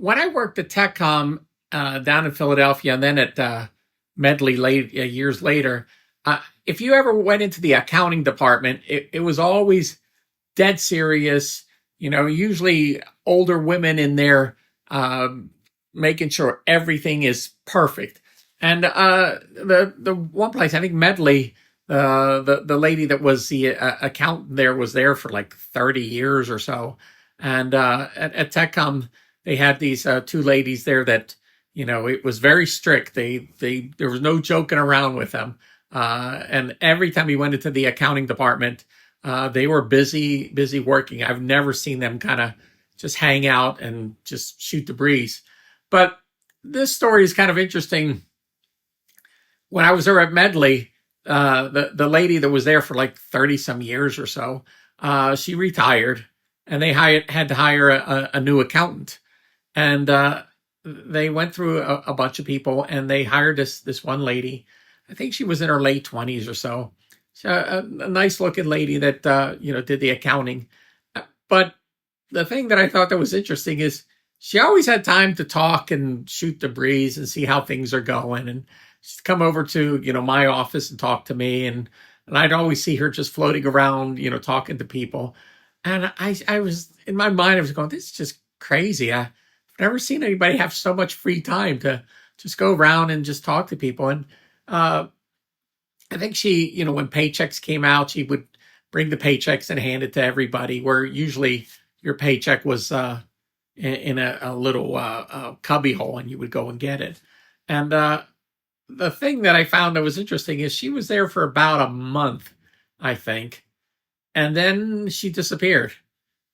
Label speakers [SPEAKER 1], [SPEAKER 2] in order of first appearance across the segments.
[SPEAKER 1] When I worked at TechCom down in Philadelphia and then at Medley years later, if you ever went into the accounting department, it was always dead serious. Usually older women in there, making sure everything is perfect. And the one place, I think Medley, the lady that was the accountant there was there for like 30 years or so. And at TechCom, they had these two ladies there that it was very strict. They there was no joking around with them. And every time we went into the accounting department, they were busy working. I've never seen them kind of just hang out and just shoot the breeze. But this story is kind of interesting. When I was there at Medley, the lady that was there for like 30 some years or so, she retired, and they had to hire a new accountant. And they went through a bunch of people, and they hired this one lady. I think she was in her late 20s or so. A nice looking lady that did the accounting. But the thing that I thought that was interesting is she always had time to talk and shoot the breeze and see how things are going. And she'd come over to my office and talk to me, and I'd always see her just floating around, talking to people. And I was in my mind, I was going, this is just crazy. I've never seen anybody have so much free time to just go around and just talk to people. And I think she, when paychecks came out, she would bring the paychecks and hand it to everybody, where usually your paycheck was in a little cubby hole, and you would go and get it. And the thing that I found that was interesting is she was there for about a month, I think. And then she disappeared.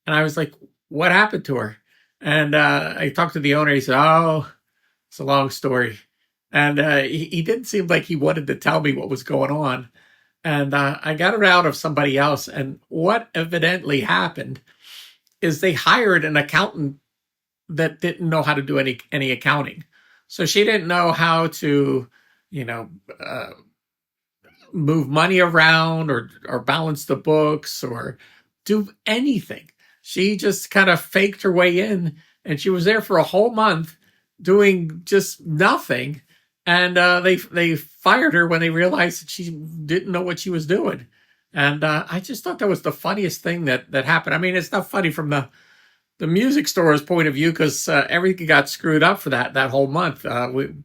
[SPEAKER 1] And I was like, what happened to her? And I talked to the owner. He said, oh, it's a long story. And he didn't seem like he wanted to tell me what was going on. And I got it out of somebody else. And what evidently happened is they hired an accountant that didn't know how to do any accounting. So she didn't know how to, move money around or balance the books or do anything. She just kind of faked her way in, and she was there for a whole month doing just nothing. And they fired her when they realized that she didn't know what she was doing. And I just thought that was the funniest thing that happened. I mean, it's not funny from the music store's point of view, because everything got screwed up for that whole month.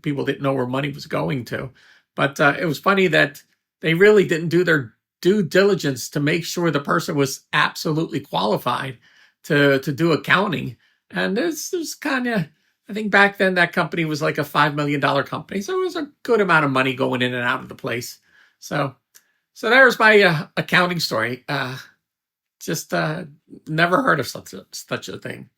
[SPEAKER 1] People didn't know where money was going to. But it was funny that they really didn't do their due diligence to make sure the person was absolutely qualified to do accounting. And there's kind of, I think back then that company was like a $5 million company. So it was a good amount of money going in and out of the place. So there's my accounting story. Just never heard of such a thing.